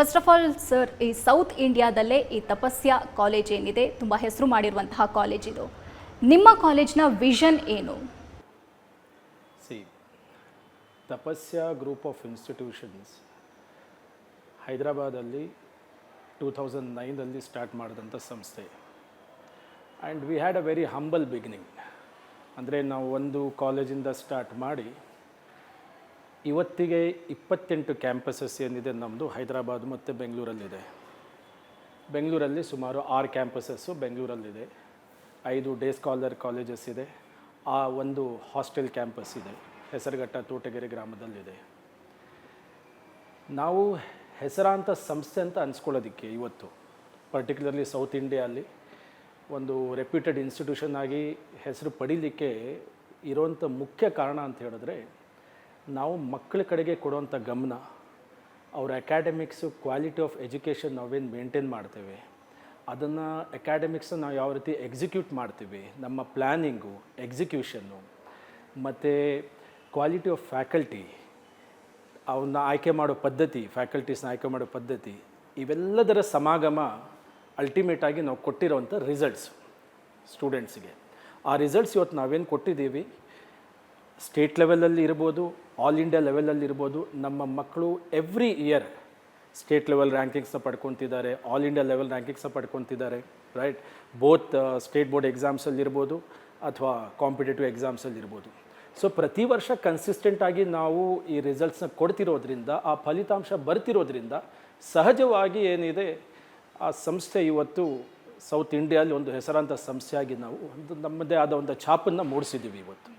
First of all sir, ಈ south ಇಂಡಿಯಾದಲ್ಲೇ ಈ ತಪಸ್ಯ college ಏನಿದೆ ತುಂಬ ಹೆಸರು ಮಾಡಿರುವಂತಹ ಕಾಲೇಜ್ ಇದು. ನಿಮ್ಮ ಕಾಲೇಜ್ನ ವಿಷನ್ ಏನು? See, Tapasya group of institutions ಹೈದರಾಬಾದಲ್ಲಿ 2009 ಸ್ಟಾರ್ಟ್ ಮಾಡಿದಂಥ ಸಂಸ್ಥೆ. And we had a very humble beginning. ಅಂದರೆ ನಾವು ಒಂದು ಕಾಲೇಜಿಂದ ಸ್ಟಾರ್ಟ್ ಮಾಡಿ ಇವತ್ತಿಗೆ 28 ಕ್ಯಾಂಪಸಸ್ ಏನಿದೆ ನಮ್ಮದು ಹೈದರಾಬಾದ್ ಮತ್ತು ಬೆಂಗಳೂರಲ್ಲಿದೆ. ಬೆಂಗಳೂರಲ್ಲಿ ಸುಮಾರು 6 ಕ್ಯಾಂಪಸಸ್ಸು ಬೆಂಗಳೂರಲ್ಲಿದೆ, 5 ಡೇ ಸ್ಕಾಲರ್ ಕಾಲೇಜಸ್ ಇದೆ, ಒಂದು ಹಾಸ್ಟೆಲ್ ಕ್ಯಾಂಪಸ್ ಇದೆ ಹೆಸರುಘಟ್ಟ ತೋಟಗೆರೆ ಗ್ರಾಮದಲ್ಲಿದೆ. ನಾವು ಹೆಸರಾಂತ ಸಂಸ್ಥೆ ಅಂತ ಅನ್ಸ್ಕೊಳ್ಳೋದಕ್ಕೆ ಇವತ್ತು ಪರ್ಟಿಕ್ಯುಲರ್ಲಿ ಸೌತ್ ಇಂಡಿಯಲ್ಲಿ ಒಂದು ರೆಪ್ಯೂಟೆಡ್ ಇನ್ಸ್ಟಿಟ್ಯೂಷನ್ ಆಗಿ ಹೆಸರು ಪಡೀಲಿಕ್ಕೆ ಇರೋವಂಥ ಮುಖ್ಯ ಕಾರಣ ಅಂತ ಹೇಳಿದ್ರೆ, ನಾವು ಮಕ್ಕಳ ಕಡೆಗೆ ಕೊಡುವಂಥ ಗಮನ, ಅವ್ರ ಅಕಾಡೆಮಿಕ್ಸು, ಕ್ವಾಲಿಟಿ ಆಫ್ ಎಜುಕೇಷನ್ ನಾವೇನು ಮೇಂಟೈನ್ ಮಾಡ್ತೇವೆ, ಅದನ್ನು ಅಕಾಡೆಮಿಕ್ಸನ್ನ ನಾವು ಯಾವ ರೀತಿ ಎಕ್ಸಿಕ್ಯೂಟ್ ಮಾಡ್ತೀವಿ, ನಮ್ಮ ಪ್ಲ್ಯಾನಿಂಗು, ಎಕ್ಸಿಕ್ಯೂಷನ್ನು ಮತ್ತು ಕ್ವಾಲಿಟಿ ಆಫ್ ಫ್ಯಾಕಲ್ಟಿ, ಅವನ್ನ ಆಯ್ಕೆ ಮಾಡೋ ಪದ್ಧತಿ, ಫ್ಯಾಕಲ್ಟೀಸ್ನ ಆಯ್ಕೆ ಮಾಡೋ ಪದ್ಧತಿ, ಇವೆಲ್ಲದರ ಸಮಾಗಮ ಅಲ್ಟಿಮೇಟಾಗಿ ನಾವು ಕೊಟ್ಟಿರೋವಂಥ ರಿಸಲ್ಟ್ಸ್ ಸ್ಟೂಡೆಂಟ್ಸಿಗೆ. ಆ ರಿಸಲ್ಟ್ಸ್ ಇವತ್ತು ನಾವೇನು ಕೊಟ್ಟಿದ್ದೀವಿ, ಸ್ಟೇಟ್ ಲೆವೆಲಲ್ಲಿ ಇರ್ಬೋದು, ಆಲ್ ಇಂಡಿಯಾ ಲೆವೆಲಲ್ಲಿ ಇರ್ಬೋದು, ನಮ್ಮ ಮಕ್ಕಳು ಎವ್ರಿ ಇಯರ್ ಸ್ಟೇಟ್ ಲೆವೆಲ್ ರ್ಯಾಂಕಿಂಗ್ಸ್ನ ಪಡ್ಕೊತಿದ್ದಾರೆ, ಆಲ್ ಇಂಡಿಯಾ ಲೆವೆಲ್ ರ್ಯಾಂಕಿಂಗ್ಸ್ನ ಪಡ್ಕೊತಿದ್ದಾರೆ, ರೈಟ್. ಬೋತ್ ಸ್ಟೇಟ್ ಬೋರ್ಡ್ ಎಕ್ಸಾಮ್ಸಲ್ಲಿರ್ಬೋದು ಅಥವಾ ಕಾಂಪಿಟೇಟಿವ್ ಎಕ್ಸಾಮ್ಸಲ್ಲಿರ್ಬೋದು. ಸೊ ಪ್ರತಿ ವರ್ಷ ಕನ್ಸಿಸ್ಟೆಂಟಾಗಿ ನಾವು ಈ ರಿಸಲ್ಟ್ಸ್ನ ಕೊಡ್ತಿರೋದ್ರಿಂದ, ಆ ಫಲಿತಾಂಶ ಬರ್ತಿರೋದ್ರಿಂದ ಸಹಜವಾಗಿ ಏನಿದೆ ಆ ಸಂಸ್ಥೆ ಇವತ್ತು ಸೌತ್ ಇಂಡಿಯಾದಲ್ಲಿ ಒಂದು ಹೆಸರಾಂತ ಸಂಸ್ಥೆಯಾಗಿ ನಾವು ಒಂದು ನಮ್ಮದೇ ಆದ ಒಂದು ಛಾಪನ್ನು ಮೂಡಿಸಿದ್ದೀವಿ ಇವತ್ತು.